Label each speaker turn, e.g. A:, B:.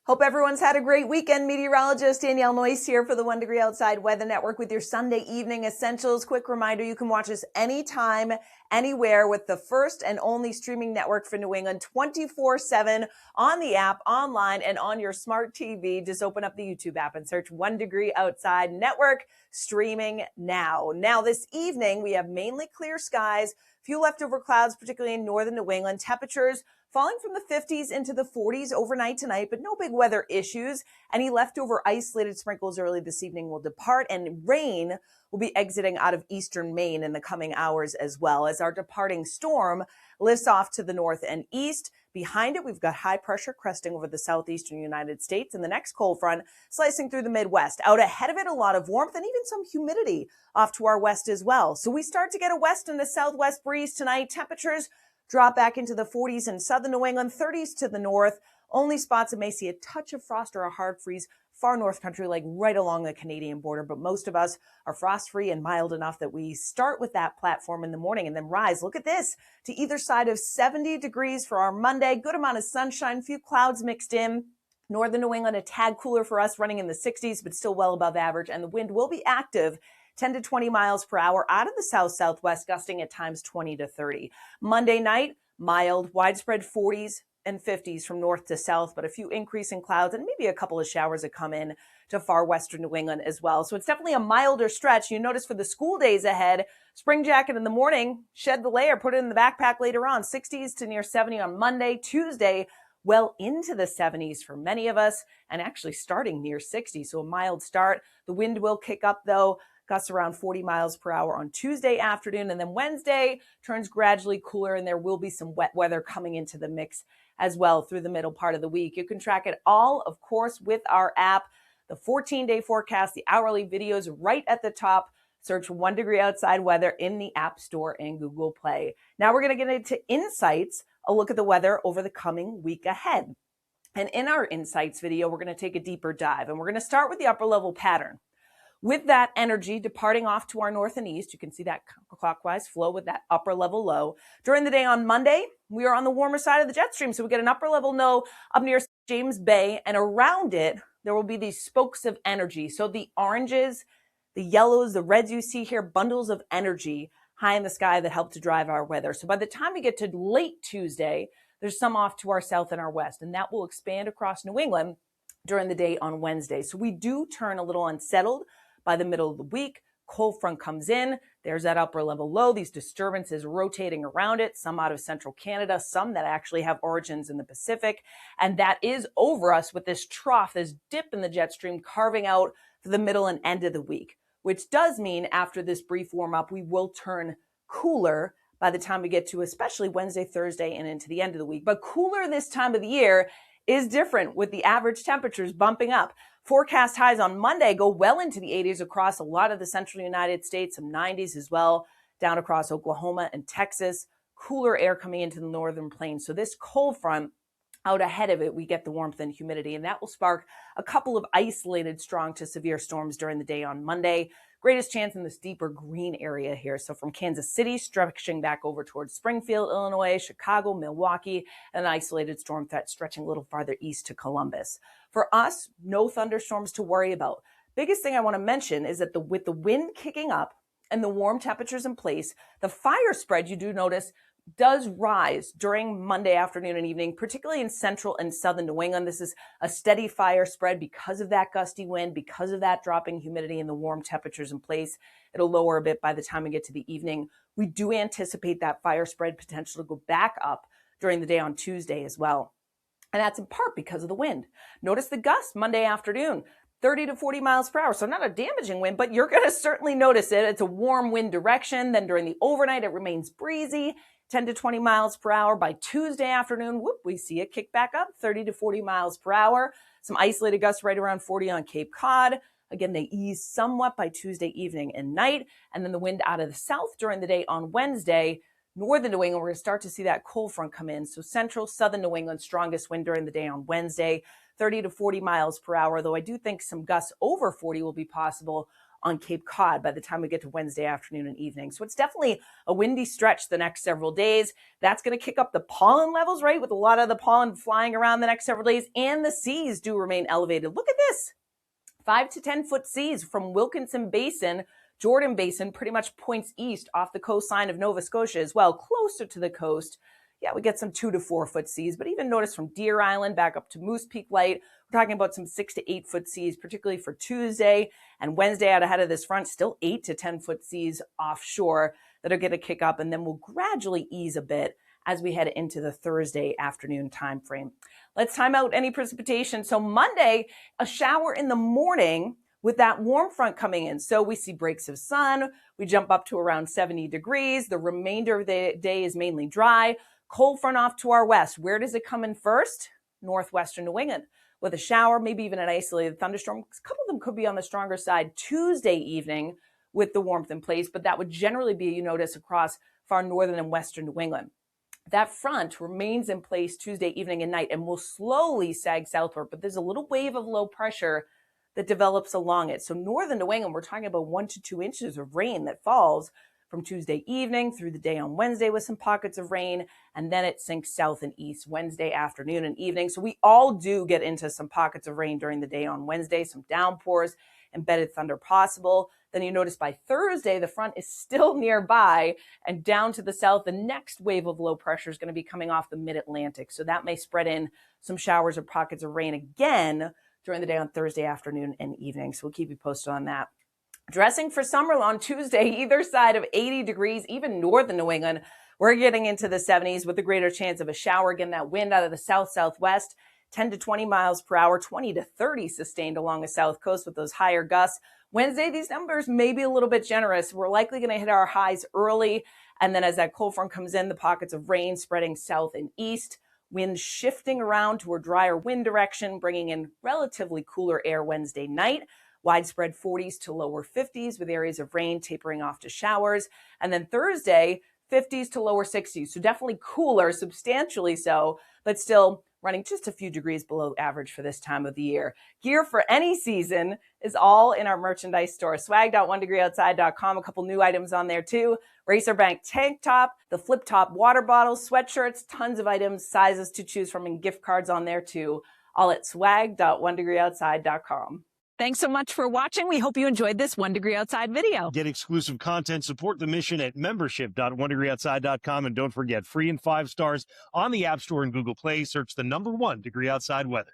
A: Hope everyone's had a great weekend. Meteorologist Danielle Noyce here for the 1 Degree Outside Weather Network with your Sunday evening essentials. Quick reminder, you can watch us anytime, anywhere with the first and only streaming network for New England 24/7 on the app, online, and on your smart TV. Just open up the YouTube app and search 1 Degree Outside Network streaming now. Now this evening, we have mainly clear skies, few leftover clouds, particularly in northern New England. Temperatures falling from the 50s into the 40s overnight tonight, but no big weather issues. Any leftover isolated sprinkles early this evening will depart, and rain will be exiting out of eastern Maine in the coming hours as well, as our departing storm lifts off to the north and east. Behind it, we've got high pressure cresting over the southeastern United States, and the next cold front slicing through the Midwest. Out ahead of it, a lot of warmth and even some humidity off to our west as well. So we start to get a west and a southwest breeze tonight. Temperatures drop back into the 40s in southern New England, 30s to the north. Only spots that may see a touch of frost or a hard freeze far north country, like right along the Canadian border. But most of us are frost-free and mild enough that we start with that platform in the morning and then rise. Look at this, to either side of 70 degrees for our Monday. Good amount of sunshine, few clouds mixed in. Northern New England, a tad cooler for us, running in the 60s, but still well above average. And the wind will be active, 10 to 20 miles per hour out of the south-southwest, gusting at times 20 to 30. Monday night, mild, widespread 40s and 50s from north to south, but a few increasing clouds and maybe a couple of showers that come in to far western New England as well. So it's definitely a milder stretch. You notice for the school days ahead, spring jacket in the morning, shed the layer, put it in the backpack later on, 60s to near 70 on Monday. Tuesday, well into the 70s for many of us, and actually starting near 60. So a mild start. The wind will kick up though. Gusts around 40 miles per hour on Tuesday afternoon. And then Wednesday turns gradually cooler, and there will be some wet weather coming into the mix as well through the middle part of the week. You can track it all, of course, with our app. The 14-day forecast, the hourly videos right at the top. Search 1 Degree Outside Weather in the App Store and Google Play. Now we're going to get into insights, a look at the weather over the coming week ahead. And in our insights video, we're going to take a deeper dive, and we're going to start with the upper level pattern. With that energy departing off to our north and east, you can see that clockwise flow with that upper level low. During the day on Monday, we are on the warmer side of the jet stream, so we get an upper level low up near James Bay, and around it, there will be these spokes of energy. So the oranges, the yellows, the reds you see here, bundles of energy high in the sky that help to drive our weather. So by the time we get to late Tuesday, there's some off to our south and our west, and that will expand across New England during the day on Wednesday. So we do turn a little unsettled by the middle of the week. Cold front comes in. There's that upper level low, these disturbances rotating around it, some out of central Canada, some that actually have origins in the Pacific. And that is over us with this trough, this dip in the jet stream carving out for the middle and end of the week, which does mean after this brief warm up, we will turn cooler by the time we get to especially Wednesday, Thursday, and into the end of the week. But cooler this time of the year is different, with the average temperatures bumping up. Forecast highs on Monday go well into the 80s across a lot of the central United States, some 90s as well, down across Oklahoma and Texas. Cooler air coming into the northern plains. So this cold front, out ahead of it, we get the warmth and humidity, and that will spark a couple of isolated strong to severe storms during the day on Monday. Greatest chance in this deeper green area here. So from Kansas City, stretching back over towards Springfield, Illinois, Chicago, Milwaukee, and an isolated storm threat stretching a little farther east to Columbus. For us, no thunderstorms to worry about. Biggest thing I want to mention is that with the wind kicking up and the warm temperatures in place, the fire spread, you do notice, does rise during Monday afternoon and evening, particularly in central and southern New England. This is a steady fire spread because of that gusty wind, because of that dropping humidity and the warm temperatures in place. It'll lower a bit by the time we get to the evening. We do anticipate that fire spread potential to go back up during the day on Tuesday as well. And that's in part because of the wind. Notice the gusts Monday afternoon, 30 to 40 miles per hour. So not a damaging wind, but you're going to certainly notice it. It's a warm wind direction. Then during the overnight, it remains breezy, 10 to 20 miles per hour. By Tuesday afternoon, whoop, we see it kick back up, 30 to 40 miles per hour. Some isolated gusts right around 40 on Cape Cod. Again, they ease somewhat by Tuesday evening and night. And then the wind out of the south during the day on Wednesday. Northern New England, we're going to start to see that cold front come in. So central, southern New England, strongest wind during the day on Wednesday, 30 to 40 miles per hour, though I do think some gusts over 40 will be possible on Cape Cod by the time we get to Wednesday afternoon and evening. So it's definitely a windy stretch the next several days. That's going to kick up the pollen levels, right? With a lot of the pollen flying around the next several days, and the seas do remain elevated. Look at this. 5 to 10 foot seas from Wilkinson Basin. Jordan Basin pretty much points east off the coastline of Nova Scotia as well, closer to the coast. Yeah, we get some 2 to 4 foot seas, but even notice from Deer Island back up to Moose Peak Light, we're talking about some 6 to 8 foot seas, particularly for Tuesday and Wednesday out ahead of this front, still 8 to 10 foot seas offshore that are going to kick up, and then we'll gradually ease a bit as we head into the Thursday afternoon time frame. Let's time out any precipitation. So Monday, a shower in the morning with that warm front coming in. So we see breaks of sun. We jump up to around 70 degrees. The remainder of the day is mainly dry. Cold front off to our west. Where does it come in first? Northwestern New England with a shower, maybe even an isolated thunderstorm. A couple of them could be on the stronger side Tuesday evening with the warmth in place, but that would generally be, you notice, across far northern and western New England. That front remains in place Tuesday evening and night and will slowly sag southward, but there's a little wave of low pressure that develops along it. So northern New England, we're talking about 1 to 2 inches of rain that falls from Tuesday evening through the day on Wednesday with some pockets of rain, and then it sinks south and east Wednesday afternoon and evening. So we all do get into some pockets of rain during the day on Wednesday, some downpours, embedded thunder possible. Then you notice by Thursday, the front is still nearby, and down to the south, the next wave of low pressure is going to be coming off the mid-Atlantic. So that may spread in some showers or pockets of rain again during the day on Thursday afternoon and evening. So we'll keep you posted on that. Dressing for summer on Tuesday, either side of 80 degrees, even northern New England, we're getting into the 70s with a greater chance of a shower. Again, that wind out of the south-southwest, 10 to 20 miles per hour, 20 to 30 sustained along the south coast with those higher gusts. Wednesday, these numbers may be a little bit generous. We're likely going to hit our highs early. And then as that cold front comes in, the pockets of rain spreading south and east, wind shifting around to a drier wind direction, bringing in relatively cooler air Wednesday night. Widespread 40s to lower 50s with areas of rain tapering off to showers. And then Thursday, 50s to lower 60s. So definitely cooler, substantially so, but still running just a few degrees below average for this time of the year. Gear for any season is all in our merchandise store. Swag.onedegreeoutside.com. A couple new items on there too. Racerbank tank top, the flip top water bottles, sweatshirts, tons of items, sizes to choose from, and gift cards on there too. All at swag.onedegreeoutside.com. Thanks so much for watching. We hope you enjoyed this 1 Degree Outside video.
B: Get exclusive content, support the mission at membership.onedegreeoutside.com. And don't forget, free and 5 stars on the App Store and Google Play. Search the #1 Degree Outside Weather.